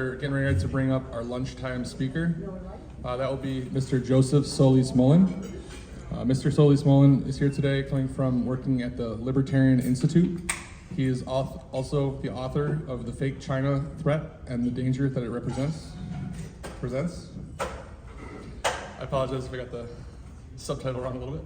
We're getting ready to bring up our lunchtime speaker. That will be Mr. Joseph Solis-Mullen. Mr. Solis-Mullen is here today coming from working at the Libertarian Institute. He is also the author of The Fake China Threat and the Danger that it presents. I apologize if I got the subtitle wrong a little bit.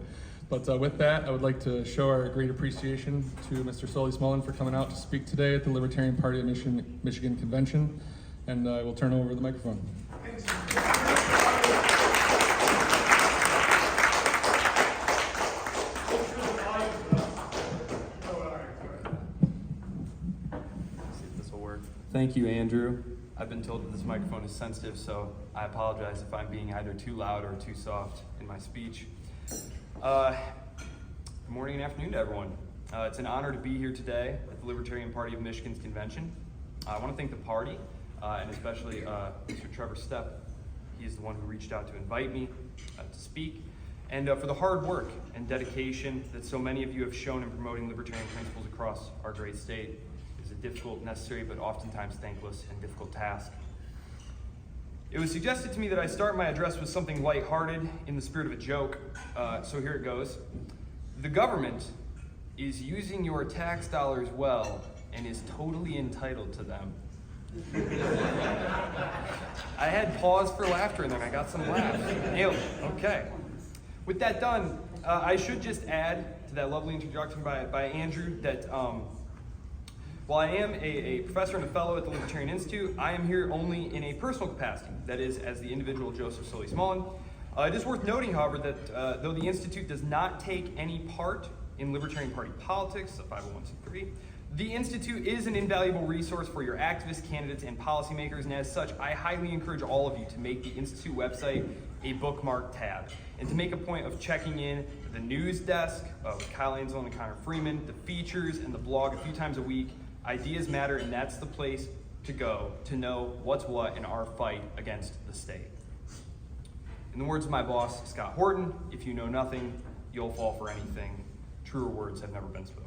But with that, I would like to show our great appreciation to Mr. Solis-Mullen for coming out to speak today at the Libertarian Party of Michigan Convention. And I will turn over the microphone. See if this will work. Thank you, Andrew. I've been told that this microphone is sensitive, so I apologize if I'm being either too loud or too soft in my speech. Good morning and afternoon to everyone. It's an honor to be here today at the Libertarian Party of Michigan's convention. I want to thank the party, and especially Mr. Trevor Stepp. He is the one who reached out to invite me to speak, and for the hard work and dedication that so many of you have shown in promoting libertarian principles across our great state. It is a difficult, necessary, but oftentimes thankless and difficult task. It was suggested to me that I start my address with something lighthearted in the spirit of a joke, so here it goes. The government is using your tax dollars well and is totally entitled to them. I had pause for laughter and then I got some laughs. Nailed it. Okay. With that done, I should just add to that lovely introduction by Andrew that while I am a professor and a fellow at the Libertarian Institute, I am here only in a personal capacity, that is, as the individual Joseph Solis-Mullen. It is worth noting, however, that though the Institute does not take any part in Libertarian Party politics, a 501c3, the Institute is an invaluable resource for your activist candidates and policymakers, and as such, I highly encourage all of you to make the Institute website a bookmark tab, and to make a point of checking in the news desk with Kyle Ansel and Connor Freeman, the features, and the blog a few times a week. Ideas matter, and that's the place to go to know what's what in our fight against the state. In the words of my boss, Scott Horton, if you know nothing, you'll fall for anything. Truer words have never been spoken.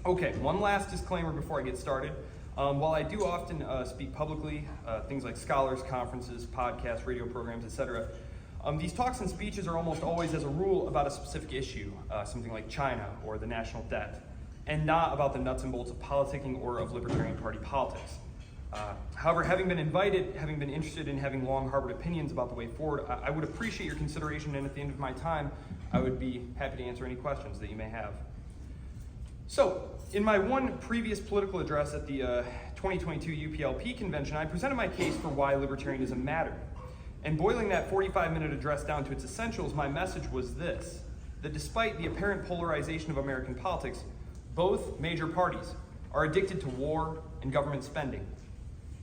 Okay, one last disclaimer before I get started. While I do often speak publicly, things like scholars, conferences, podcasts, radio programs, etc., these talks and speeches are almost always, as a rule, about a specific issue, something like China or the national debt, and not about the nuts and bolts of politicking or of Libertarian Party politics. However, having been invited, having been interested in having long-harbored opinions about the way forward, I would appreciate your consideration, and at the end of my time, I would be happy to answer any questions that you may have. So, in my one previous political address at the 2022 UPLP convention, I presented my case for why libertarianism mattered. And boiling that 45-minute address down to its essentials, my message was this: that despite the apparent polarization of American politics, both major parties are addicted to war and government spending.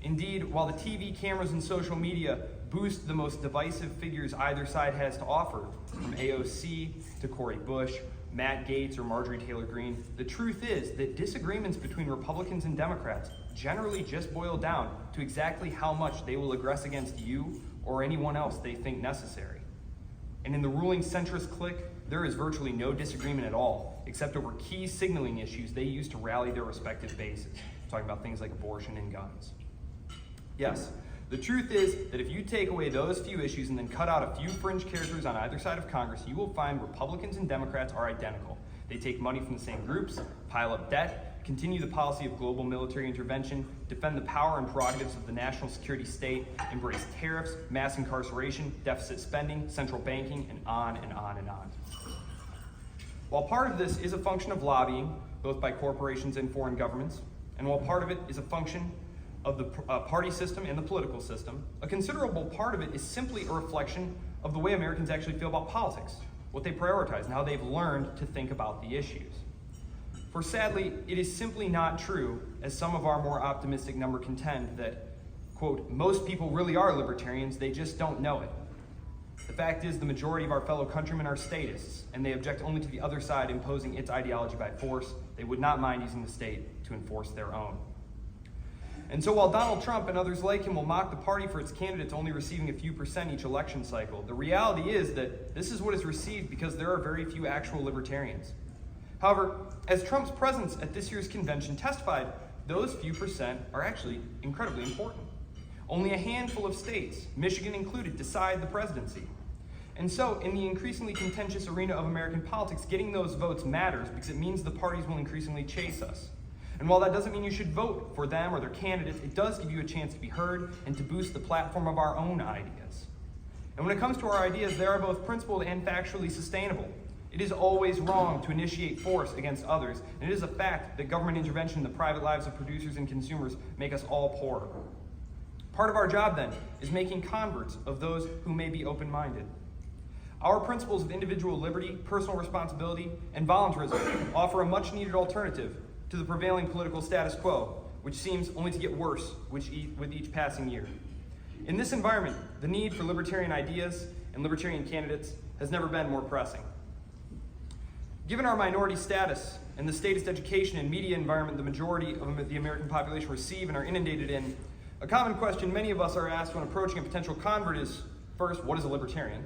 Indeed, while the TV cameras and social media boost the most divisive figures either side has to offer, from AOC to Cori Bush, Matt Gaetz, or Marjorie Taylor Greene, the truth is that disagreements between Republicans and Democrats generally just boil down to exactly how much they will aggress against you or anyone else they think necessary. And in the ruling centrist clique, there is virtually no disagreement at all, except over key signaling issues they use to rally their respective bases, talking about things like abortion and guns. Yes, the truth is that if you take away those few issues and then cut out a few fringe characters on either side of Congress, you will find Republicans and Democrats are identical. They take money from the same groups, pile up debt, continue the policy of global military intervention, defend the power and prerogatives of the national security state, embrace tariffs, mass incarceration, deficit spending, central banking, and on and on and on. While part of this is a function of lobbying, both by corporations and foreign governments, and while part of it is a function of the party system and the political system, a considerable part of it is simply a reflection of the way Americans actually feel about politics, what they prioritize, and how they've learned to think about the issues. For sadly, it is simply not true, as some of our more optimistic numbers contend, that, quote, most people really are libertarians, they just don't know it. The fact is, the majority of our fellow countrymen are statists, and they object only to the other side imposing its ideology by force. They would not mind using the state to enforce their own. And so while Donald Trump and others like him will mock the party for its candidates only receiving a few % each election cycle, the reality is that this is what is received because there are very few actual libertarians. However, as Trump's presence at this year's convention testified, those few % are actually incredibly important. Only a handful of states, Michigan included, decide the presidency. And so, in the increasingly contentious arena of American politics, getting those votes matters because it means the parties will increasingly chase us. And while that doesn't mean you should vote for them or their candidates, it does give you a chance to be heard and to boost the platform of our own ideas. And when it comes to our ideas, they are both principled and factually sustainable. It is always wrong to initiate force against others, and it is a fact that government intervention in the private lives of producers and consumers make us all poorer. Part of our job, then, is making converts of those who may be open-minded. Our principles of individual liberty, personal responsibility, and voluntarism offer a much-needed alternative to the prevailing political status quo, which seems only to get worse with each passing year. In this environment, the need for libertarian ideas and libertarian candidates has never been more pressing. Given our minority status and the statist education and media environment the majority of the American population receive and are inundated in, a common question many of us are asked when approaching a potential convert is, first, what is a libertarian?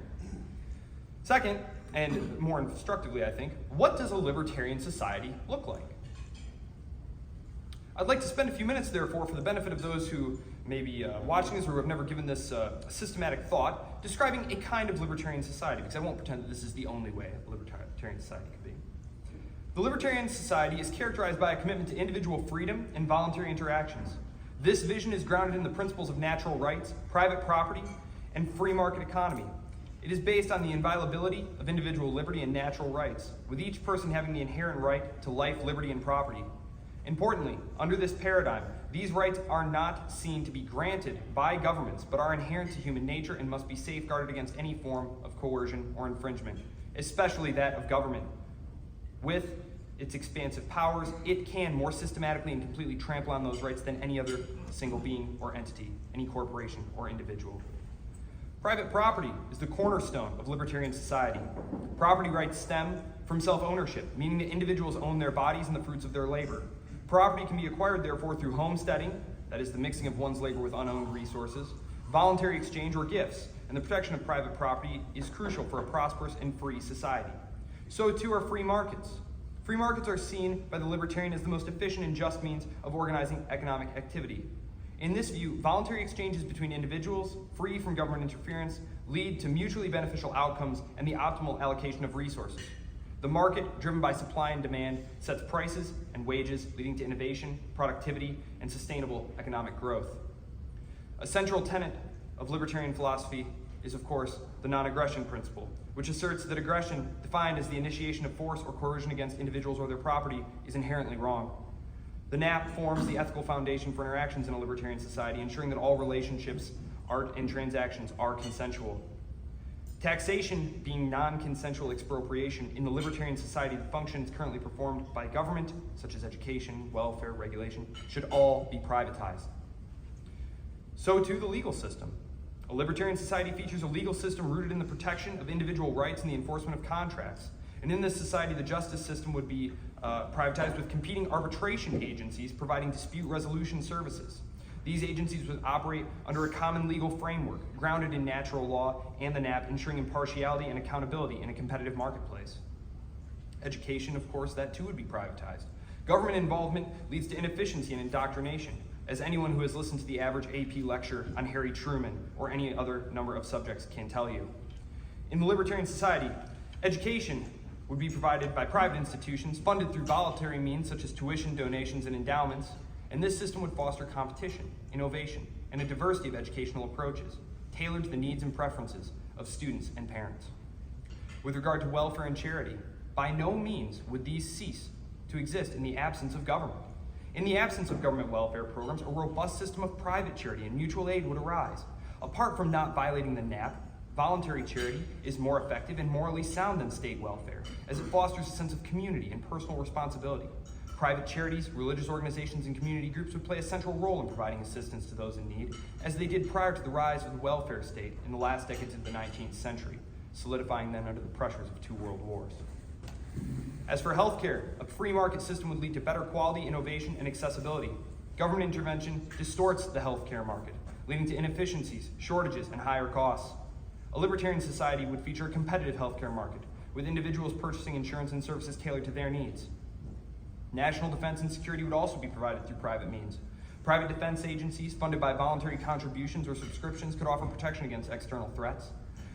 Second, and more instructively I think, what does a libertarian society look like? I'd like to spend a few minutes, therefore, for the benefit of those who may be watching this or who have never given this systematic thought, describing a kind of libertarian society, because I won't pretend that this is the only way a libertarian society could be. The libertarian society is characterized by a commitment to individual freedom and voluntary interactions. This vision is grounded in the principles of natural rights, private property, and free market economy. It is based on the inviolability of individual liberty and natural rights, with each person having the inherent right to life, liberty, and property. Importantly, under this paradigm, these rights are not seen to be granted by governments, but are inherent to human nature and must be safeguarded against any form of coercion or infringement, especially that of government. With its expansive powers, it can more systematically and completely trample on those rights than any other single being or entity, any corporation or individual. Private property is the cornerstone of libertarian society. Property rights stem from self-ownership, meaning that individuals own their bodies and the fruits of their labor. Property can be acquired, therefore, through homesteading, that is the mixing of one's labor with unowned resources, voluntary exchange, or gifts, and the protection of private property is crucial for a prosperous and free society. So too are free markets. Free markets are seen by the libertarian as the most efficient and just means of organizing economic activity. In this view, voluntary exchanges between individuals, free from government interference, lead to mutually beneficial outcomes and the optimal allocation of resources. The market, driven by supply and demand, sets prices and wages, leading to innovation, productivity, and sustainable economic growth. A central tenet of libertarian philosophy is, of course, the non-aggression principle, which asserts that aggression, defined as the initiation of force or coercion against individuals or their property, is inherently wrong. The NAP forms the ethical foundation for interactions in a libertarian society, ensuring that all relationships, art, and transactions are consensual. Taxation being non-consensual expropriation in the libertarian society, the functions currently performed by government, such as education, welfare, regulation, should all be privatized. So too the legal system. A libertarian society features a legal system rooted in the protection of individual rights and the enforcement of contracts. And in this society, the justice system would be privatized with competing arbitration agencies providing dispute resolution services. These agencies would operate under a common legal framework, grounded in natural law and the NAP, ensuring impartiality and accountability in a competitive marketplace. Education, of course, that too would be privatized. Government involvement leads to inefficiency and indoctrination, as anyone who has listened to the average AP lecture on Harry Truman or any other number of subjects can tell you. In the libertarian society, education would be provided by private institutions funded through voluntary means such as tuition, donations, and endowments, and this system would foster competition, innovation, and a diversity of educational approaches, tailored to the needs and preferences of students and parents. With regard to welfare and charity, by no means would these cease to exist in the absence of government. In the absence of government welfare programs, a robust system of private charity and mutual aid would arise. Apart from not violating the NAP, voluntary charity is more effective and morally sound than state welfare, as it fosters a sense of community and personal responsibility. Private charities, religious organizations, and community groups would play a central role in providing assistance to those in need, as they did prior to the rise of the welfare state in the last decades of the 19th century, solidifying them under the pressures of 2 world wars. As for healthcare, a free market system would lead to better quality, innovation, and accessibility. Government intervention distorts the healthcare market, leading to inefficiencies, shortages, and higher costs. A libertarian society would feature a competitive healthcare market, with individuals purchasing insurance and services tailored to their needs. National defense and security would also be provided through private means. Private defense agencies funded by voluntary contributions or subscriptions could offer protection against external threats.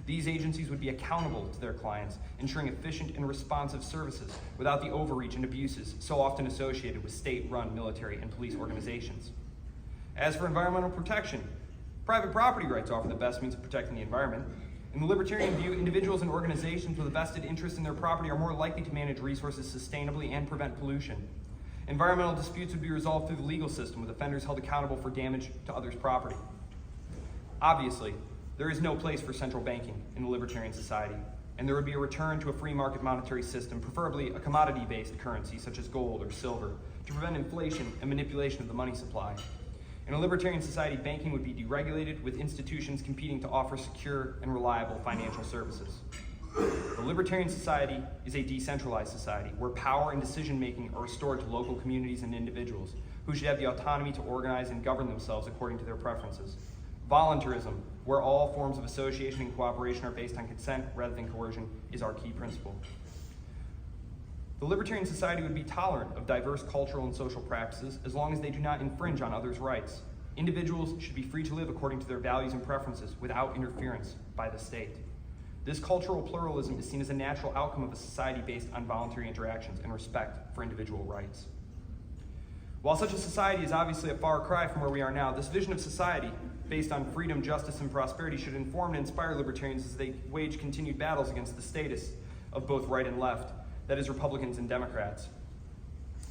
These agencies would be accountable to their clients, ensuring efficient and responsive services without the overreach and abuses so often associated with state-run military and police organizations. As for environmental protection, private property rights offer the best means of protecting the environment. In the libertarian view, individuals and organizations with a vested interest in their property are more likely to manage resources sustainably and prevent pollution. Environmental disputes would be resolved through the legal system, with offenders held accountable for damage to others' property. Obviously, there is no place for central banking in a libertarian society, and there would be a return to a free market monetary system, preferably a commodity-based currency such as gold or silver, to prevent inflation and manipulation of the money supply. In a libertarian society, banking would be deregulated, with institutions competing to offer secure and reliable financial services. The libertarian society is a decentralized society where power and decision-making are restored to local communities and individuals who should have the autonomy to organize and govern themselves according to their preferences. Voluntarism, where all forms of association and cooperation are based on consent rather than coercion, is our key principle. The libertarian society would be tolerant of diverse cultural and social practices as long as they do not infringe on others' rights. Individuals should be free to live according to their values and preferences without interference by the state. This cultural pluralism is seen as a natural outcome of a society based on voluntary interactions and respect for individual rights. While such a society is obviously a far cry from where we are now, this vision of society based on freedom, justice, and prosperity should inform and inspire libertarians as they wage continued battles against the statists of both right and left, that is, Republicans and Democrats.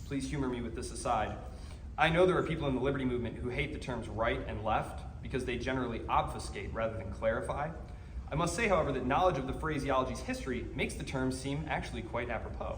Please humor me with this aside. I know there are people in the liberty movement who hate the terms right and left because they generally obfuscate rather than clarify. I must say, however, that knowledge of the phraseology's history makes the terms seem actually quite apropos.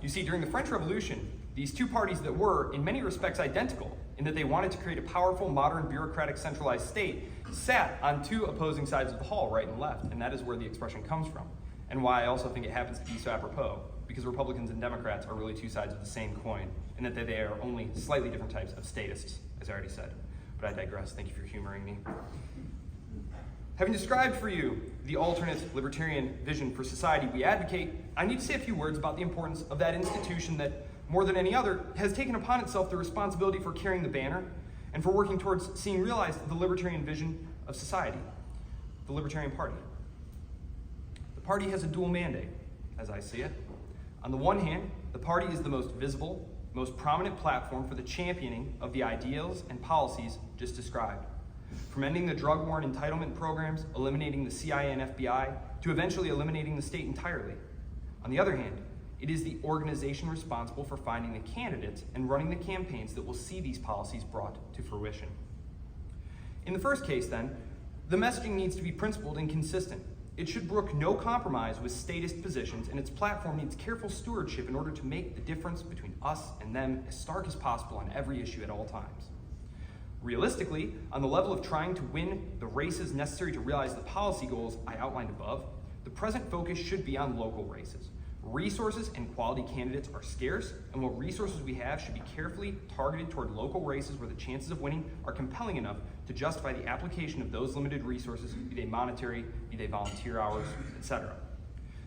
You see, during the French Revolution, these two parties that were, in many respects, identical in that they wanted to create a powerful, modern, bureaucratic, centralized state, sat on two opposing sides of the hall, right and left, and that is where the expression comes from, and why I also think it happens to be so apropos, because Republicans and Democrats are really two sides of the same coin, and that they are only slightly different types of statists, as I already said. But I digress. Thank you for humoring me. Having described for you the alternate libertarian vision for society we advocate, I need to say a few words about the importance of that institution that, more than any other, has taken upon itself the responsibility for carrying the banner and for working towards seeing realized the libertarian vision of society, the Libertarian Party. The party has a dual mandate, as I see it. On the one hand, the party is the most visible, most prominent platform for the championing of the ideals and policies just described. From ending the drug war and entitlement programs, eliminating the CIA and FBI, to eventually eliminating the state entirely. On the other hand, it is the organization responsible for finding the candidates and running the campaigns that will see these policies brought to fruition. In the first case, then, the messaging needs to be principled and consistent. It should brook no compromise with statist positions, and its platform needs careful stewardship in order to make the difference between us and them as stark as possible on every issue at all times. Realistically, on the level of trying to win the races necessary to realize the policy goals I outlined above, the present focus should be on local races. Resources and quality candidates are scarce, and what resources we have should be carefully targeted toward local races where the chances of winning are compelling enough to justify the application of those limited resources, be they monetary, be they volunteer hours, etc.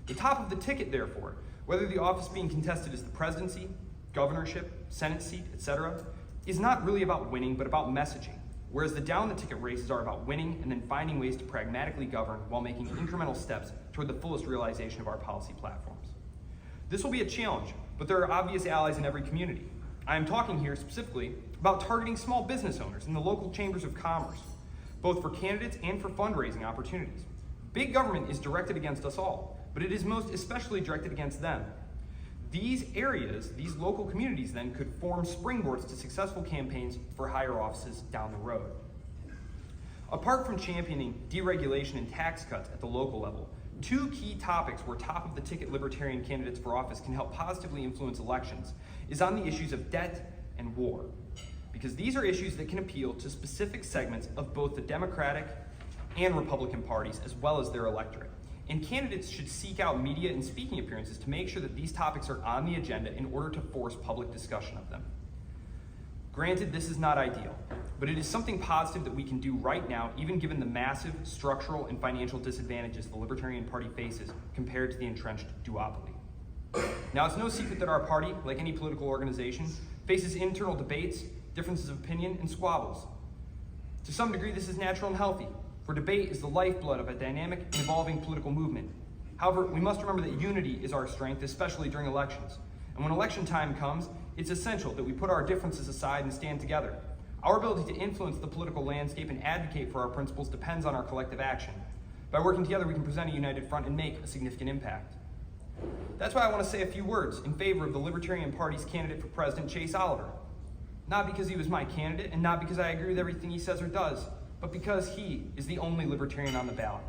The top of the ticket, therefore, whether the office being contested is the presidency, governorship, Senate seat, etc., is not really about winning, but about messaging, whereas the down-the-ticket races are about winning and then finding ways to pragmatically govern while making incremental steps toward the fullest realization of our policy platforms. This will be a challenge, but there are obvious allies in every community. I am talking here specifically about targeting small business owners in the local chambers of commerce, both for candidates and for fundraising opportunities. Big government is directed against us all, but it is most especially directed against them. These areas, these local communities then, could form springboards to successful campaigns for higher offices down the road. Apart from championing deregulation and tax cuts at the local level, two key topics where top-of-the-ticket libertarian candidates for office can help positively influence elections is on the issues of debt and war, because these are issues that can appeal to specific segments of both the Democratic and Republican parties as well as their electorate. And candidates should seek out media and speaking appearances to make sure that these topics are on the agenda in order to force public discussion of them. Granted, this is not ideal, but it is something positive that we can do right now, even given the massive structural and financial disadvantages the Libertarian Party faces compared to the entrenched duopoly. Now, it's no secret that our party, like any political organization, faces internal debates, differences of opinion, and squabbles. To some degree, this is natural and healthy, for debate is the lifeblood of a dynamic and evolving political movement. However, we must remember that unity is our strength, especially during elections. And when election time comes, it's essential that we put our differences aside and stand together. Our ability to influence the political landscape and advocate for our principles depends on our collective action. By working together, we can present a united front and make a significant impact. That's why I want to say a few words in favor of the Libertarian Party's candidate for president, Chase Oliver. Not because he was my candidate, and not because I agree with everything he says or does, but because he is the only Libertarian on the ballot.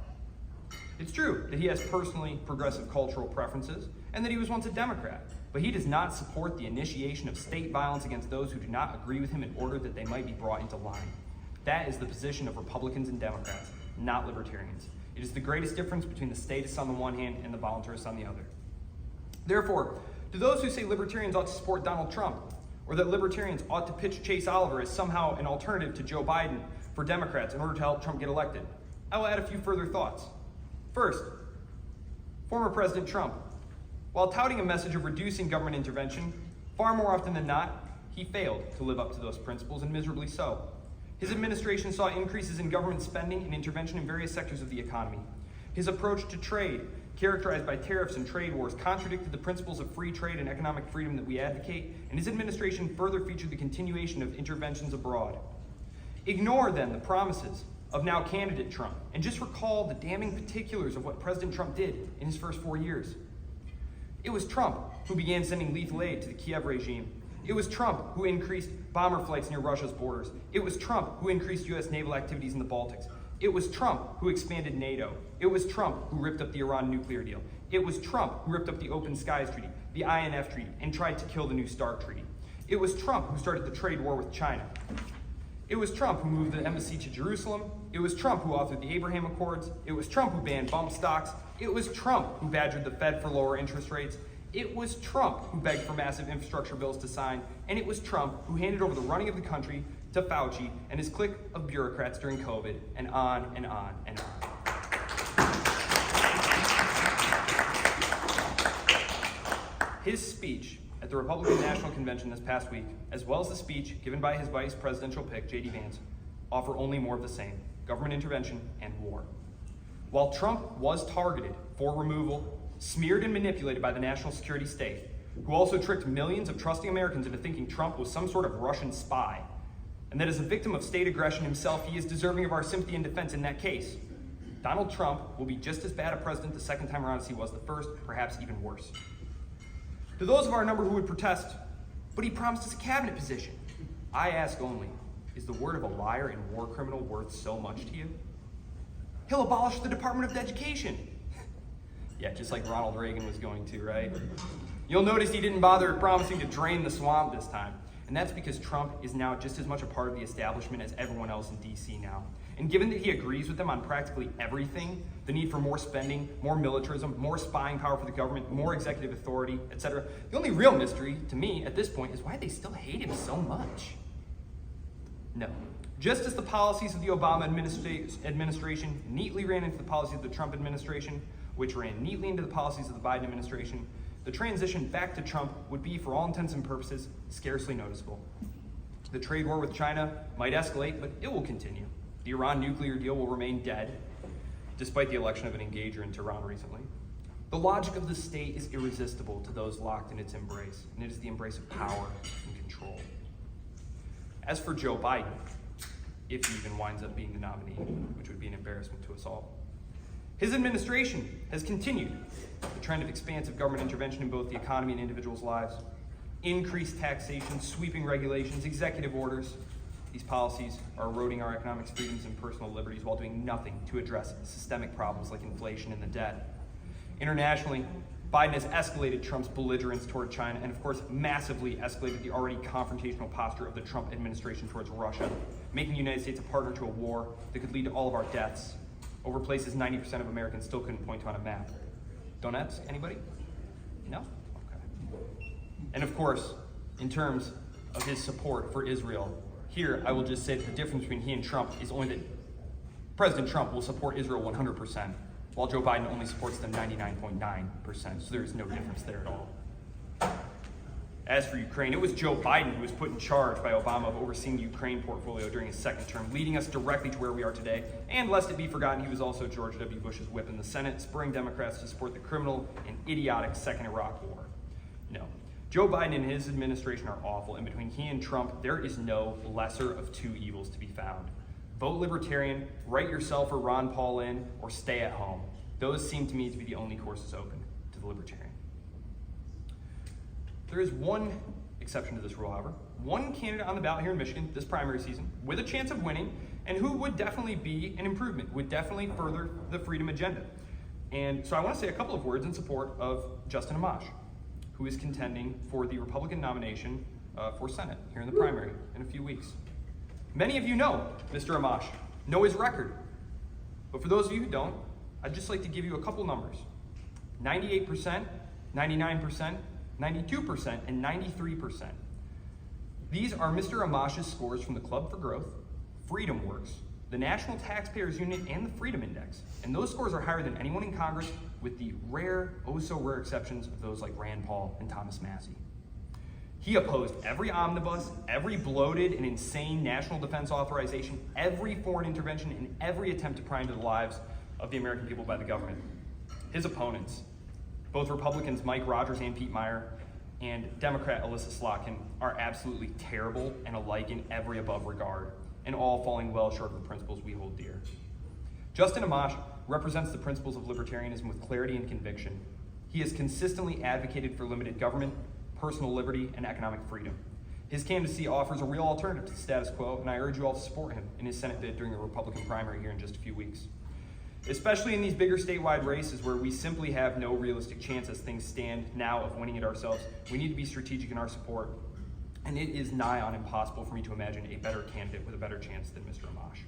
It's true that he has personally progressive cultural preferences, and that he was once a Democrat, but he does not support the initiation of state violence against those who do not agree with him in order that they might be brought into line. That is the position of Republicans and Democrats, not Libertarians. It is the greatest difference between the statists on the one hand and the voluntarists on the other. Therefore, to those who say Libertarians ought to support Donald Trump, or that Libertarians ought to pitch Chase Oliver as somehow an alternative to Joe Biden for Democrats in order to help Trump get elected, I will add a few further thoughts. First, former President Trump. While touting a message of reducing government intervention, far more often than not, he failed to live up to those principles, and miserably so. His administration saw increases in government spending and intervention in various sectors of the economy. His approach to trade, characterized by tariffs and trade wars, contradicted the principles of free trade and economic freedom that we advocate, and his administration further featured the continuation of interventions abroad. Ignore, then, the promises of now candidate Trump, and just recall the damning particulars of what President Trump did in his first 4 years. It was Trump who began sending lethal aid to the Kiev regime. It was Trump who increased bomber flights near Russia's borders. It was Trump who increased U.S. naval activities in the Baltics. It was Trump who expanded NATO. It was Trump who ripped up the Iran nuclear deal. It was Trump who ripped up the Open Skies Treaty, the INF Treaty, and tried to kill the New START Treaty. It was Trump who started the trade war with China. It was Trump who moved the embassy to Jerusalem. It was Trump who authored the Abraham Accords. It was Trump who banned bump stocks. It was Trump who badgered the Fed for lower interest rates. It was Trump who begged for massive infrastructure bills to sign. And it was Trump who handed over the running of the country to Fauci and his clique of bureaucrats during COVID, and on and on and on. His speech at the Republican National Convention this past week, as well as the speech given by his vice presidential pick, J.D. Vance, offer only more of the same: government intervention and war. While Trump was targeted for removal, smeared and manipulated by the national security state, who also tricked millions of trusting Americans into thinking Trump was some sort of Russian spy, and that as a victim of state aggression himself, he is deserving of our sympathy and defense in that case, Donald Trump will be just as bad a president the second time around as he was the first, perhaps even worse. To those of our number who would protest, but he promised us a cabinet position, I ask only, is the word of a liar and war criminal worth so much to you? He'll abolish the Department of Education. Yeah, just like Ronald Reagan was going to, right? You'll notice he didn't bother promising to drain the swamp this time. And that's because Trump is now just as much a part of the establishment as everyone else in D.C. now. And given that he agrees with them on practically everything, the need for more spending, more militarism, more spying power for the government, more executive authority, etc., the only real mystery to me at this point is why they still hate him so much. No. Just as the policies of the Obama administration neatly ran into the policies of the Trump administration, which ran neatly into the policies of the Biden administration, the transition back to Trump would be, for all intents and purposes, scarcely noticeable. The trade war with China might escalate, but it will continue. The Iran nuclear deal will remain dead, despite the election of an engager in Tehran recently. The logic of the state is irresistible to those locked in its embrace, and it is the embrace of power and control. As for Joe Biden, if he even winds up being the nominee, which would be an embarrassment to us all, his administration has continued the trend of expansive government intervention in both the economy and individuals' lives. Increased taxation, sweeping regulations, executive orders. These policies are eroding our economic freedoms and personal liberties while doing nothing to address systemic problems like inflation and the debt. Internationally, Biden has escalated Trump's belligerence toward China and, of course, massively escalated the already confrontational posture of the Trump administration towards Russia, making the United States a partner to a war that could lead to all of our deaths over places 90% of Americans still couldn't point to on a map. Donetsk, anybody? No? Okay. And of course, in terms of his support for Israel, here I will just say that the difference between he and Trump is only that President Trump will support Israel 100%, while Joe Biden only supports them 99.9%, so there is no difference there at all. As for Ukraine, it was Joe Biden who was put in charge by Obama of overseeing the Ukraine portfolio during his second term, leading us directly to where we are today. And lest it be forgotten, he was also George W. Bush's whip in the Senate, spurring Democrats to support the criminal and idiotic second Iraq war. No, Joe Biden and his administration are awful, and between he and Trump, there is no lesser of two evils to be found. Vote Libertarian, write yourself or Ron Paul in, or stay at home. Those seem to me to be the only courses open to the Libertarian. There is one exception to this rule, however. One candidate on the ballot here in Michigan this primary season with a chance of winning, and who would definitely be an improvement, would definitely further the freedom agenda. And so I want to say a couple of words in support of Justin Amash, who is contending for the Republican nomination for Senate here in the primary in a few weeks. Many of you know Mr. Amash, know his record. But for those of you who don't, I'd just like to give you a couple numbers. 98%, 99%, 92%, and 93%. These are Mr. Amash's scores from the Club for Growth, FreedomWorks, the National Taxpayers Union, and the Freedom Index. And those scores are higher than anyone in Congress, with the rare, oh so rare exceptions of those like Rand Paul and Thomas Massie. He opposed every omnibus, every bloated and insane national defense authorization, every foreign intervention, and every attempt to pry into the lives of the American people by the government. His opponents, both Republicans Mike Rogers and Pete Meyer, and Democrat Alyssa Slotkin, are absolutely terrible and alike in every above regard, and all falling well short of the principles we hold dear. Justin Amash represents the principles of libertarianism with clarity and conviction. He has consistently advocated for limited government, personal liberty, and economic freedom. His candidacy offers a real alternative to the status quo, and I urge you all to support him in his Senate bid during the Republican primary here in just a few weeks. Especially in these bigger statewide races where we simply have no realistic chance as things stand now of winning it ourselves, we need to be strategic in our support. And it is nigh on impossible for me to imagine a better candidate with a better chance than Mr. Amash.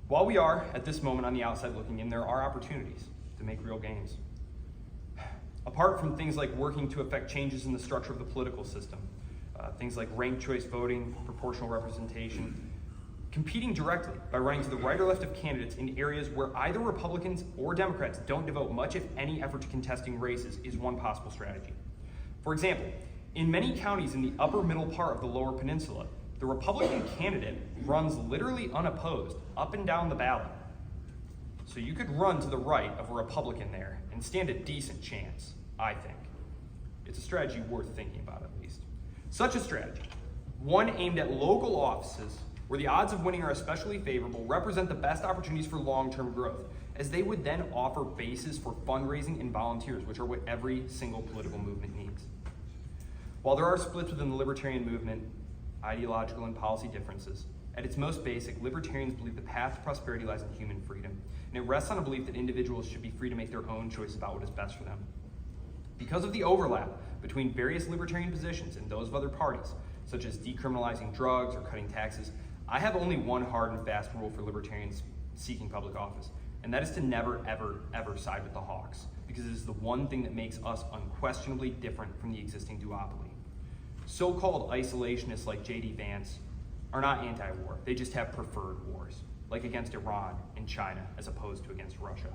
While we are, at this moment, on the outside looking in, there are opportunities to make real gains. Apart from things like working to effect changes in the structure of the political system, things like ranked choice voting, proportional representation, competing directly by running to the right or left of candidates in areas where either Republicans or Democrats don't devote much, if any, effort to contesting races is one possible strategy. For example, in many counties in the upper middle part of the Lower Peninsula, the Republican candidate runs literally unopposed up and down the ballot. So you could run to the right of a Republican there and stand a decent chance, I think. It's a strategy worth thinking about at least. Such a strategy, one aimed at local offices where the odds of winning are especially favorable, represent the best opportunities for long-term growth, as they would then offer bases for fundraising and volunteers, which are what every single political movement needs. While there are splits within the libertarian movement, ideological and policy differences, at its most basic, libertarians believe the path to prosperity lies in human freedom, and it rests on a belief that individuals should be free to make their own choice about what is best for them. Because of the overlap between various libertarian positions and those of other parties, such as decriminalizing drugs or cutting taxes, I have only one hard and fast rule for libertarians seeking public office, and that is to never, ever, ever side with the hawks, because it is the one thing that makes us unquestionably different from the existing duopoly. So-called isolationists like J.D. Vance are not anti-war, they just have preferred wars, like against Iran and China, as opposed to against Russia.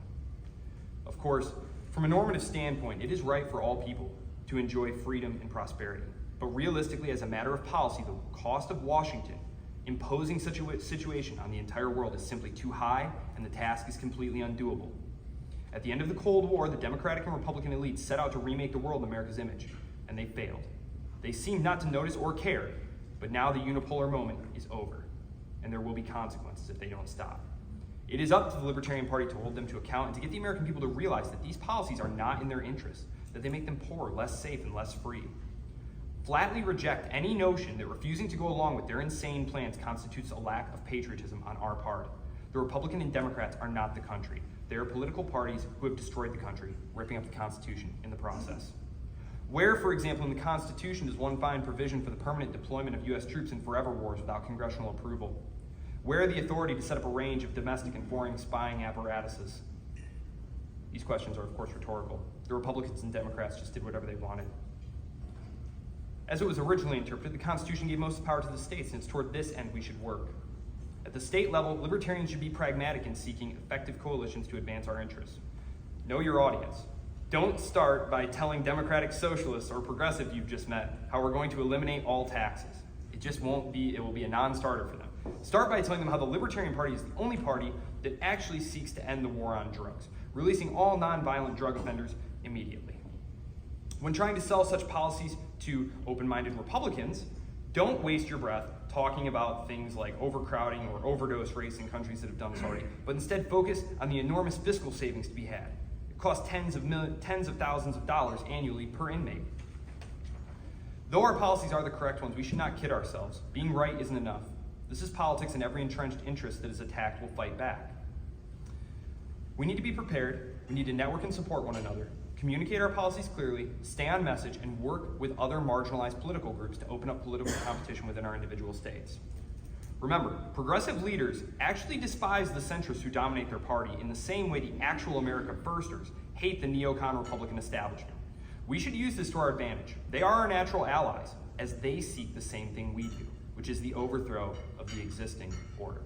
Of course, from a normative standpoint, it is right for all people to enjoy freedom and prosperity, but realistically, as a matter of policy, the cost of Washington imposing such a situation on the entire world is simply too high, and the task is completely undoable. At the end of the Cold War, the Democratic and Republican elites set out to remake the world in America's image, and they failed. They seemed not to notice or care, but now the unipolar moment is over, and there will be consequences if they don't stop. It is up to the Libertarian Party to hold them to account and to get the American people to realize that these policies are not in their interest, that they make them poorer, less safe, and less free. Flatly reject any notion that refusing to go along with their insane plans constitutes a lack of patriotism on our part. The Republicans and Democrats are not the country. They are political parties who have destroyed the country, ripping up the Constitution in the process. Where, for example, in the Constitution does one find provision for the permanent deployment of U.S. troops in forever wars without congressional approval? Where the authority to set up a range of domestic and foreign spying apparatuses? These questions are, of course, rhetorical. The Republicans and Democrats just did whatever they wanted. As it was originally interpreted, the Constitution gave most of the power to the states, and it's toward this end we should work. At the state level, libertarians should be pragmatic in seeking effective coalitions to advance our interests. Know your audience. Don't start by telling Democratic Socialists or progressive you've just met how we're going to eliminate all taxes. It just won't be, it will be a non-starter for them. Start by telling them how the Libertarian Party is the only party that actually seeks to end the war on drugs, releasing all non-violent drug offenders immediately. When trying to sell such policies to open-minded Republicans, don't waste your breath talking about things like overcrowding or overdose rates in countries that have done this already, but instead focus on the enormous fiscal savings to be had. It costs tens of thousands of dollars annually per inmate. Though our policies are the correct ones, we should not kid ourselves. Being right isn't enough. This is politics, and every entrenched interest that is attacked will fight back. We need to be prepared. We need to network and support one another, communicate our policies clearly, stay on message, and work with other marginalized political groups to open up political competition within our individual states. Remember, progressive leaders actually despise the centrists who dominate their party in the same way the actual America Firsters hate the neocon Republican establishment. We should use this to our advantage. They are our natural allies, as they seek the same thing we do, which is the overthrow of the existing order.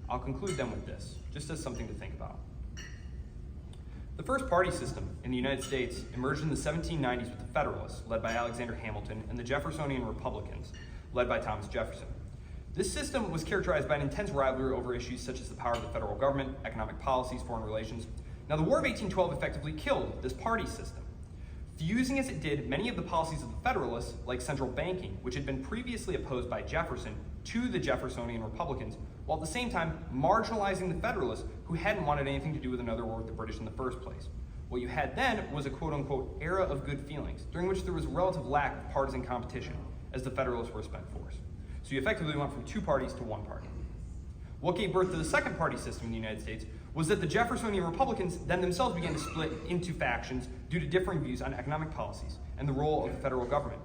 I'll conclude then with this, just as something to think about. The first party system in the United States emerged in the 1790s with the Federalists, led by Alexander Hamilton, and the Jeffersonian Republicans, led by Thomas Jefferson. This system was characterized by an intense rivalry over issues such as the power of the federal government, economic policies, foreign relations. Now, the War of 1812 effectively killed this party system, fusing as it did many of the policies of the Federalists, like central banking, which had been previously opposed by Jefferson, to the Jeffersonian Republicans, while at the same time marginalizing the Federalists, who hadn't wanted anything to do with another war with the British in the first place. What you had then was a quote-unquote era of good feelings, during which there was a relative lack of partisan competition, as the Federalists were a spent force. So you effectively went from two parties to one party. What gave birth to the second party system in the United States was that the Jeffersonian Republicans then themselves began to split into factions due to differing views on economic policies and the role of the federal government.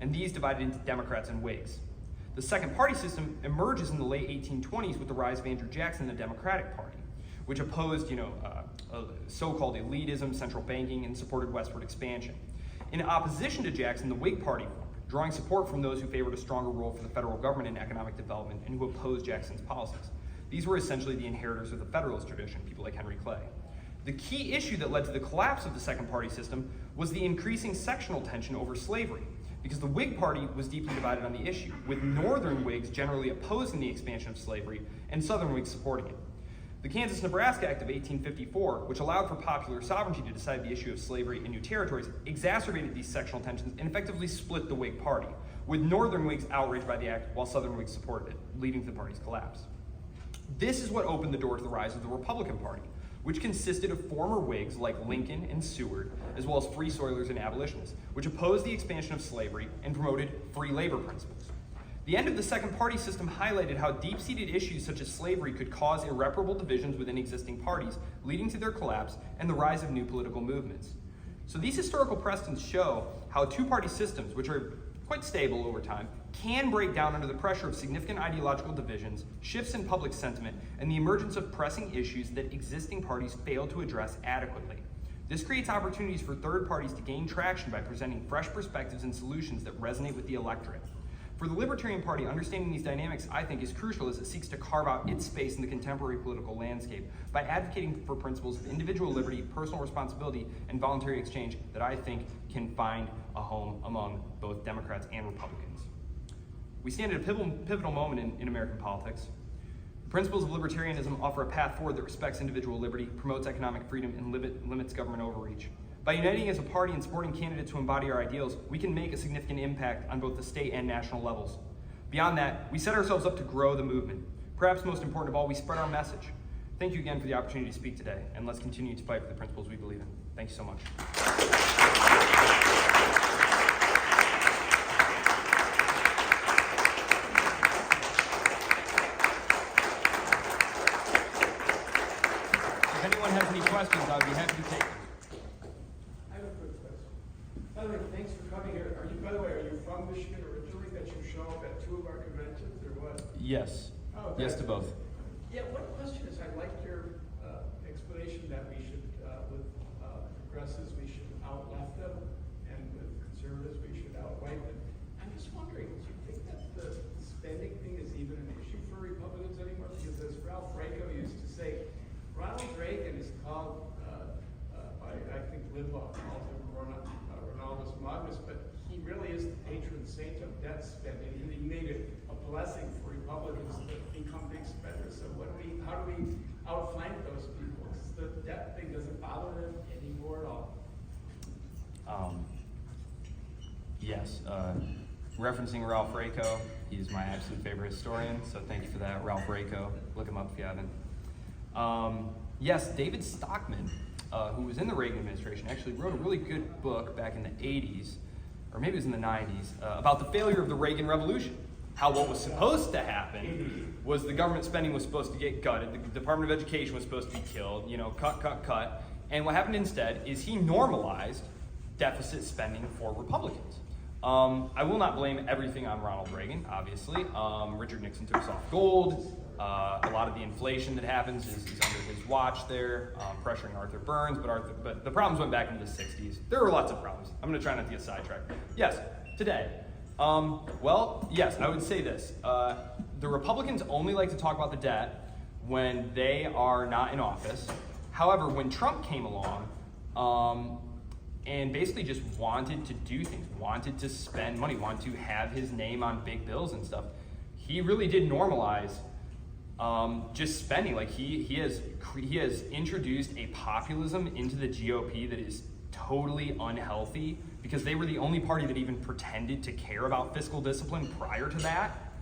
And these divided into Democrats and Whigs. The second party system emerges in the late 1820s with the rise of Andrew Jackson and the Democratic Party, which opposed, so-called elitism, central banking, and supported westward expansion. In opposition to Jackson, the Whig Party formed, drawing support from those who favored a stronger role for the federal government in economic development and who opposed Jackson's policies. These were essentially the inheritors of the Federalist tradition, people like Henry Clay. The key issue that led to the collapse of the second party system was the increasing sectional tension over slavery, because the Whig Party was deeply divided on the issue, with Northern Whigs generally opposing the expansion of slavery and Southern Whigs supporting it. The Kansas-Nebraska Act of 1854, which allowed for popular sovereignty to decide the issue of slavery in new territories, exacerbated these sectional tensions and effectively split the Whig Party, with Northern Whigs outraged by the act while Southern Whigs supported it, leading to the party's collapse. This is what opened the door to the rise of the Republican Party, which consisted of former Whigs like Lincoln and Seward, as well as Free Soilers and abolitionists, which opposed the expansion of slavery and promoted free labor principles. The end of the second party system highlighted how deep-seated issues such as slavery could cause irreparable divisions within existing parties, leading to their collapse and the rise of new political movements. So these historical precedents show how two-party systems, which are quite stable over time, can break down under the pressure of significant ideological divisions, shifts in public sentiment, and the emergence of pressing issues that existing parties fail to address adequately. This creates opportunities for third parties to gain traction by presenting fresh perspectives and solutions that resonate with the electorate. For the Libertarian Party, understanding these dynamics, I think, is crucial as it seeks to carve out its space in the contemporary political landscape by advocating for principles of individual liberty, personal responsibility, and voluntary exchange that I think can find a home among both Democrats and Republicans. We stand at a pivotal moment in American politics. The principles of libertarianism offer a path forward that respects individual liberty, promotes economic freedom, and limits government overreach. By uniting as a party and supporting candidates who embody our ideals, we can make a significant impact on both the state and national levels. Beyond that, we set ourselves up to grow the movement. Perhaps most important of all, we spread our message. Thank you again for the opportunity to speak today, and let's continue to fight for the principles we believe in. Thank you so much. If anyone has any questions, I would be happy to take them. By the way, thanks for coming here. By the way, are you from Michigan originally, that you show up at two of our conventions, or what? Yes. Oh, yes to both. Yeah, one question is, I liked your explanation that we should, with progressives, we should out-left them, and with conservatives, we should out-white them. I'm just wondering, do you think that the spending thing is even an issue for Republicans anymore? Because as Ralph Raico used to say, Ronald Reagan is called, I think Republicans to become big spenders. So how do we outflank those people? Because the debt thing doesn't bother them anymore at all. Yes, referencing Ralph Raico, he's my absolute favorite historian, so thank you for that, Ralph Raico. Look him up if you haven't. Yes, David Stockman, who was in the Reagan administration, actually wrote a really good book back in the 80s, or maybe it was in the 90s, about the failure of the Reagan Revolution. How what was supposed to happen was the government spending was supposed to get gutted, the Department of Education was supposed to be killed, cut. And what happened instead is he normalized deficit spending for Republicans. I will not blame everything on Ronald Reagan, obviously. Richard Nixon took soft gold. A lot of the inflation that happens is under his watch there, pressuring Arthur Burns, but the problems went back into the 60s. There were lots of problems. I'm going to try not to get sidetracked. Yes, today. Yes, I would say this. The Republicans only like to talk about the debt when they are not in office. However, when Trump came along, and basically just wanted to do things, wanted to spend money, wanted to have his name on big bills and stuff, he really did normalize just spending. Like he has introduced a populism into the GOP that is totally unhealthy, because they were the only party that even pretended to care about fiscal discipline prior to that.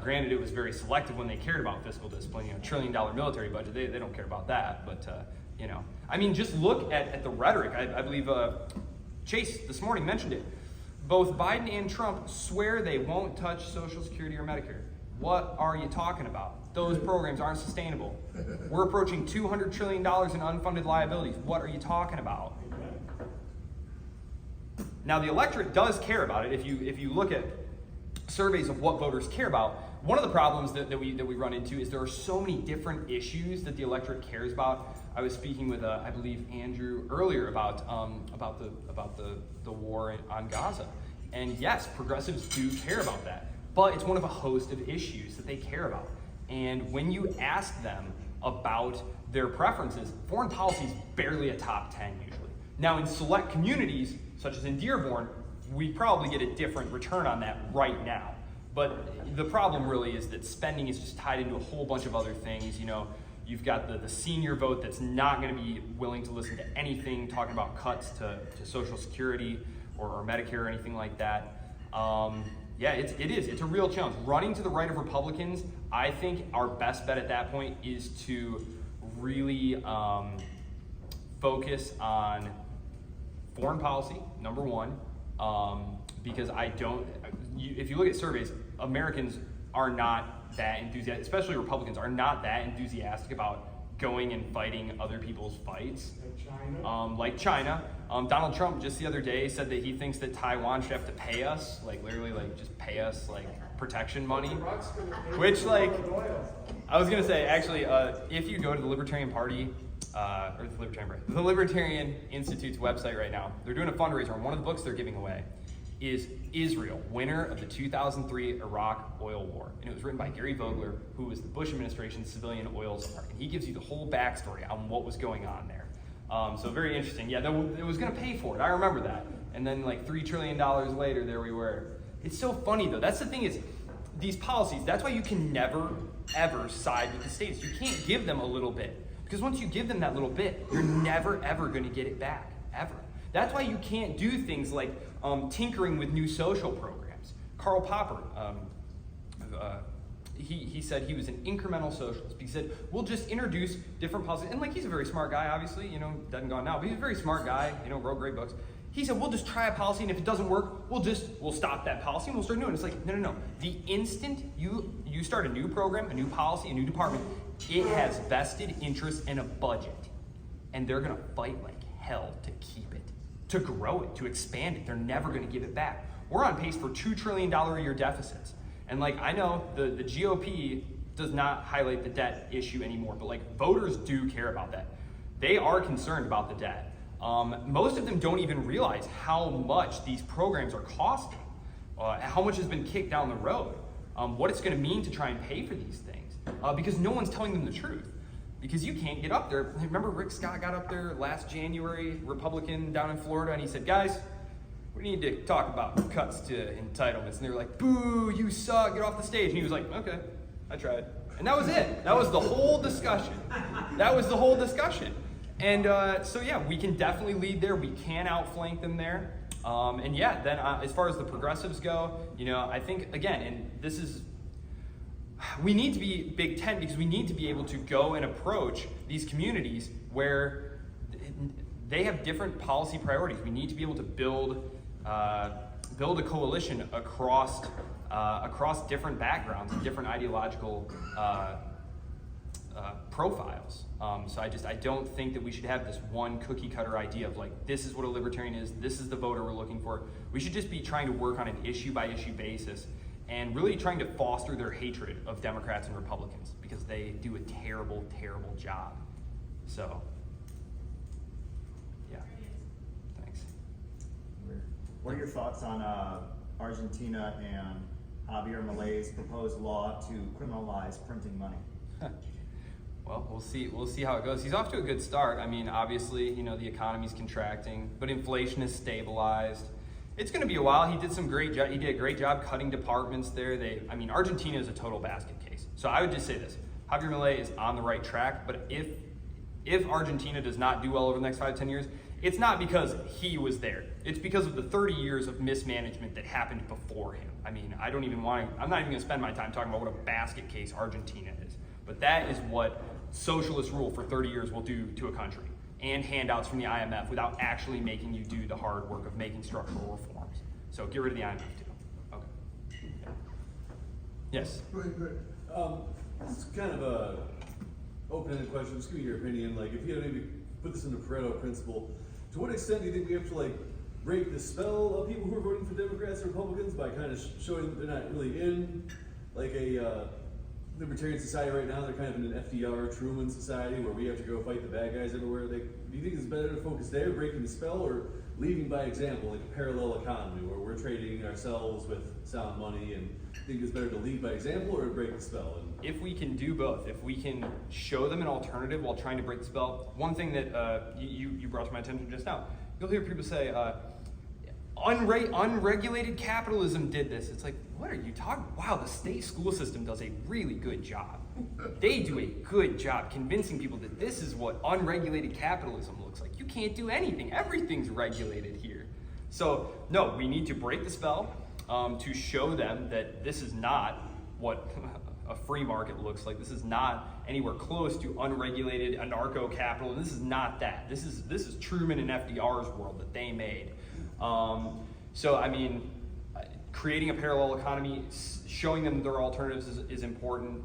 Granted, it was very selective when they cared about fiscal discipline. $1 trillion military budget, they don't care about that. But I mean, just look at the rhetoric. I believe Chase this morning mentioned it. Both Biden and Trump swear they won't touch Social Security or Medicare. What are you talking about? Those programs aren't sustainable. We're approaching $200 trillion in unfunded liabilities. What are you talking about? Now, the electorate does care about it. If you look at surveys of what voters care about, one of the problems that we run into is there are so many different issues that the electorate cares about. I was speaking with I believe Andrew earlier about the war on Gaza, and yes, progressives do care about that, but it's one of a host of issues that they care about. And when you ask them about their preferences, foreign policy is barely a top 10 usually. Now, in select communities, such as in Dearborn, we probably get a different return on that right now. But the problem really is that spending is just tied into a whole bunch of other things. You've got the senior vote that's not going to be willing to listen to anything talking about cuts to Social Security or Medicare or anything like that. It's a real challenge. Running to the right of Republicans, I think our best bet at that point is to really focus on foreign policy, number one, because if you look at surveys, Americans are not that enthusiastic, especially Republicans are not that enthusiastic about going and fighting other people's fights. Like China. Donald Trump just the other day said that he thinks that Taiwan should have to pay us, literally just pay us protection money. Which I was gonna say, actually, if you go to the Libertarian Party, the Libertarian Institute's website right now, they're doing a fundraiser, and one of the books they're giving away is Israel, winner of the 2003 Iraq oil war. And it was written by Gary Vogler, who was the Bush administration's civilian oil czar. And he gives you the whole backstory on what was going on there. So very interesting. Yeah, it was going to pay for it. I remember that. And then $3 trillion later, there we were. It's so funny, though. That's the thing is, these policies, that's why you can never, ever side with the states. You can't give them a little bit. Because once you give them that little bit, you're never, ever going to get it back, ever. That's why you can't do things like tinkering with new social programs. Karl Popper, he said he was an incremental socialist. He said, we'll just introduce different policies. And he's a very smart guy, obviously, dead and gone now, but he's a very smart guy, wrote great books. He said, we'll just try a policy, and if it doesn't work, we'll stop that policy and we'll start doing it. It's no. The instant you start a new program, a new policy, a new department, it has vested interest in a budget. And they're gonna fight like hell to keep it, to grow it, to expand it. They're never gonna give it back. We're on pace for $2 trillion a year deficits. And I know the GOP does not highlight the debt issue anymore, but voters do care about that. They are concerned about the debt. Most of them don't even realize how much these programs are costing, how much has been kicked down the road, what it's gonna mean to try and pay for these things, because no one's telling them the truth. Because you can't get up there. Remember Rick Scott got up there last January, Republican down in Florida, and he said, guys, we need to talk about cuts to entitlements. And they were like, boo, you suck, get off the stage. And he was like, okay. I tried. And that was it. That was the whole discussion. That was the whole discussion. And so yeah, we can definitely lead there. We can outflank them there. And yeah, then as far as the progressives go, you know, I think, again, and this is, we need to be Big Tent because we need to be able to go and approach these communities where they have different policy priorities. We need to be able to build a coalition across different backgrounds and different ideological profiles. So I don't think that we should have this one cookie cutter idea of like, this is what a libertarian is, this is the voter we're looking for. We should just be trying to work on an issue by issue basis and really trying to foster their hatred of Democrats and Republicans because they do a terrible, terrible job. So, yeah, thanks. What are your thoughts on Argentina and Javier Milei's proposed law to criminalize printing money? Well, we'll see how it goes. He's off to a good start. I mean, obviously, you know, the economy's contracting, but inflation is stabilized. It's going to be a while. He did a great job cutting departments there. Argentina is a total basket case. So I would just say this: Javier Milei is on the right track. But if Argentina does not do well over the next 5-10 years, it's not because he was there. It's because of the 30 years of mismanagement that happened before him. I mean, I'm not even going to spend my time talking about what a basket case Argentina is. But that is what socialist rule for 30 years will do to a country, and handouts from the IMF without actually making you do the hard work of making structural reforms. So get rid of the IMF too. Okay. Yeah. Yes? Go ahead. This is kind of a open-ended question. Just give me your opinion. Like, if you had maybe put this in the Pareto principle, to what extent do you think we have to like break the spell of people who are voting for Democrats or Republicans by kind of showing that they're not really in like a libertarian society right now? They're kind of in an FDR Truman society where we have to go fight the bad guys everywhere. Do you think it's better to focus there, breaking the spell, or leading by example, like a parallel economy where we're trading ourselves with sound money? And think it's better to lead by example or break the spell? If we can do both, if we can show them an alternative while trying to break the spell, one thing that you brought to my attention just now, you'll hear people say, unregulated capitalism did this. It's like, what are you talking about? Wow, the state school system does a really good job. They do a good job convincing people that this is what unregulated capitalism looks like. You can't do anything. Everything's regulated here. So, no, we need to break the spell to show them that this is not what a free market looks like. This is not anywhere close to unregulated anarcho-capitalism. This is not that. This is Truman and FDR's world that they made. So, I mean, creating a parallel economy, showing them their alternatives is important.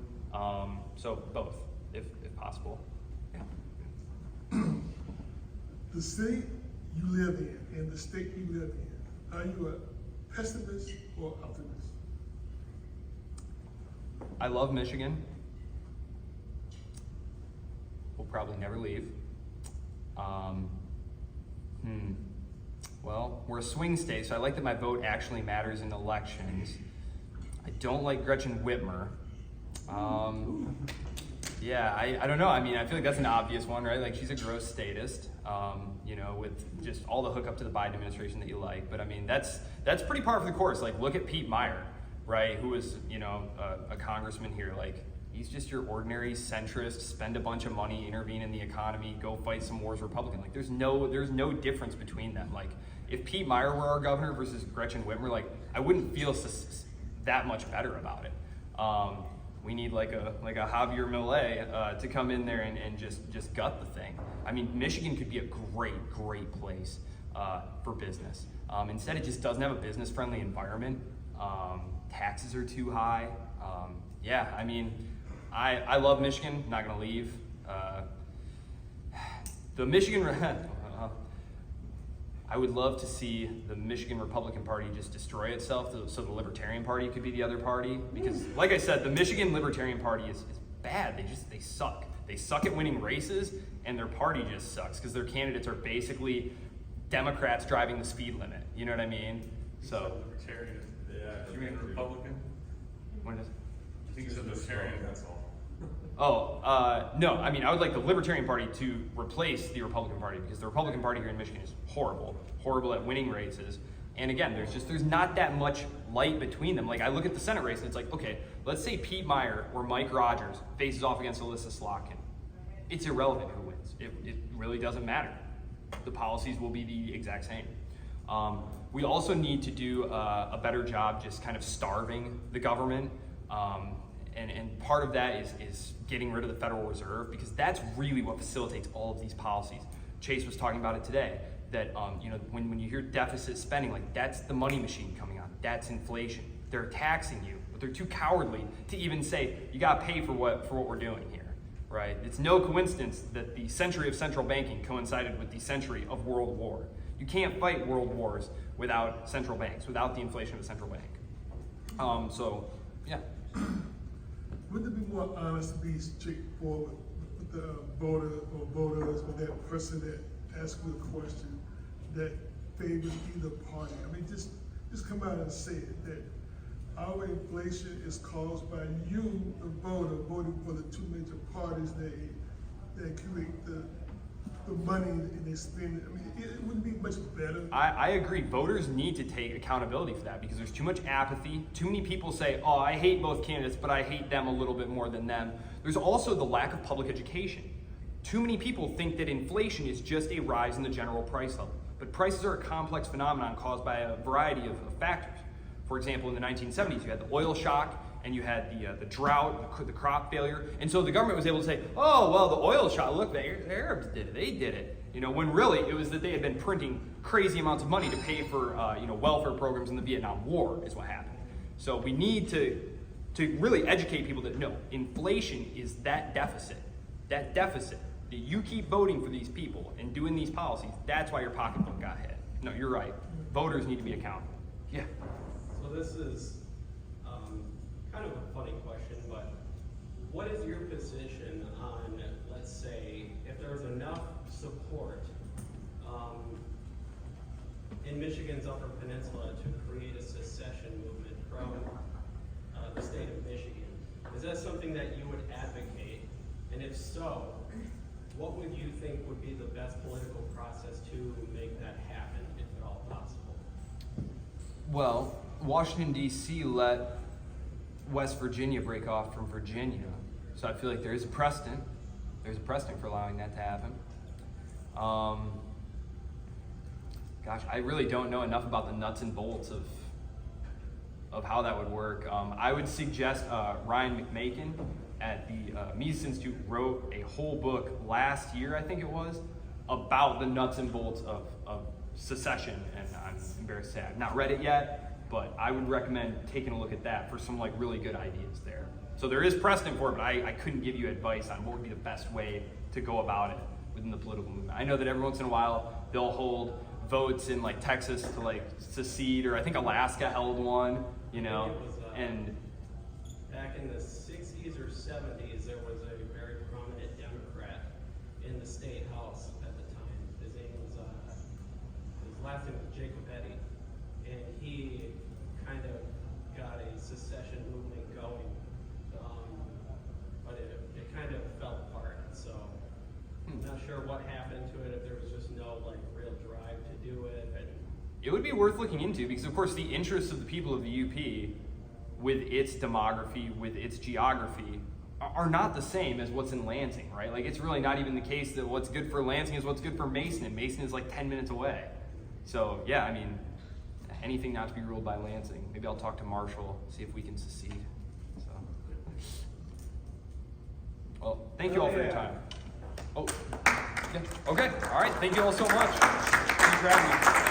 So both, if possible. Yeah. The state you live in and the state you live in, are you a pessimist or optimist? I love Michigan. We'll probably never leave. Well, we're a swing state, so I like that my vote actually matters in elections. I don't like Gretchen Whitmer. Yeah, I don't know. I mean, I feel like that's an obvious one, right? Like, she's a gross statist, you know, with just all the hookup to the Biden administration that you like. But I mean, that's pretty par for the course. Like, look at Pete Meyer, right? Who was, you know, a congressman here. Like, he's just your ordinary centrist, spend a bunch of money, intervene in the economy, go fight some wars Republican. Like, there's no difference between them. Like, if Pete Meyer were our governor versus Gretchen Whitmer, like, I wouldn't feel that much better about it. We need like a Javier Milei to come in there and just gut the thing. I mean, Michigan could be a great place for business. Instead, it just doesn't have a business-friendly environment. Taxes are too high. Yeah, I mean, I love Michigan. Not gonna leave. The Michigan. I would love to see the Michigan Republican Party just destroy itself so the Libertarian Party could be the other party. Because, like I said, the Michigan Libertarian Party is bad. They suck. They suck at winning races, and their party just sucks because their candidates are basically Democrats driving the speed limit. You know what I mean? So. Libertarian. Yeah. You mean Republican? What is it? I think it's a Libertarian. That's all. No, I mean, I would like the Libertarian Party to replace the Republican Party because the Republican Party here in Michigan is horrible at winning races. And again, there's not that much light between them. Like, I look at the Senate race and it's like, okay, Let's say Pete Meyer or Mike Rogers faces off against Alyssa Slotkin. It's irrelevant who wins. It really doesn't matter. The policies will be the exact same. We also need to do a better job just kind of starving the government. And part of that is getting rid of the Federal Reserve, because that's really what facilitates all of these policies. Chase was talking about it today, that when you hear deficit spending, like that's the money machine coming on, that's inflation. They're taxing you, but they're too cowardly to even say, you gotta pay for what we're doing here, right? It's no coincidence that the century of central banking coincided with the century of World War. You can't fight world wars without central banks, without the inflation of a central bank. So, yeah. Wouldn't it be more honest to be straightforward with the voter or voters, or that person that asks you a question that favors either party? I mean, just come out and say it, that our inflation is caused by you, the voter, voting for the two major parties that create the money and they spend it. I mean, it wouldn't be much better. I agree. Voters need to take accountability for that, because there's too much apathy. Too many people say, oh, I hate both candidates, but I hate them a little bit more than them. There's also the lack of public education. Too many people think that inflation is just a rise in the general price level. But prices are a complex phenomenon caused by a variety of factors. For example, in the 1970s, you had the oil shock, and you had the drought, the crop failure. And so the government was able to say, oh, well, the oil shock, look, the Arabs did it, they did it. When really it was that they had been printing crazy amounts of money to pay for welfare programs in the Vietnam War is what happened. So we need to really educate people that no, inflation is that deficit that you keep voting for these people and doing these policies, that's why your pocketbook got hit. No, you're right. Voters need to be accountable. Yeah. So this is kind of a funny question, but what is your position on, let's say, if there's enough support in Michigan's Upper Peninsula to create a secession movement from the state of Michigan? Is that something that you would advocate? And if so, what would you think would be the best political process to make that happen, if at all possible? Well, Washington, D.C. let West Virginia break off from Virginia. So I feel like there is a precedent. There's a precedent for allowing that to happen. Gosh, I really don't know enough about the nuts and bolts of how that would work. I would suggest Ryan McMakin at the Mises Institute wrote a whole book last year, I think it was, about the nuts and bolts of secession, and I'm embarrassed to say I've not read it yet, but I would recommend taking a look at that for some really good ideas there. So there is precedent for it, but I couldn't give you advice on what would be the best way to go about it within the political movement. I know that every once in a while they'll hold votes in Texas to secede, or I think Alaska held one, It was, and back in the 60s or 70s, there was a very prominent Democrat in the state house at the time. His last name was Jacobetti, and he kind of got a secession movement going, but it kind of fell apart. So I'm not sure what happened to it, if there was just no real drive to do it. And it would be worth looking into, because of course the interests of the people of the UP, with its demography, with its geography, are not the same as what's in Lansing, right? It's really not even the case that what's good for Lansing is what's good for Mason, and Mason is 10 minutes away. So yeah, I mean, anything not to be ruled by Lansing. Maybe I'll talk to Marshall, see if we can secede. So, well, thank you all for your time. Oh, yeah, okay, all right, thank you all so much. Thanks for having me.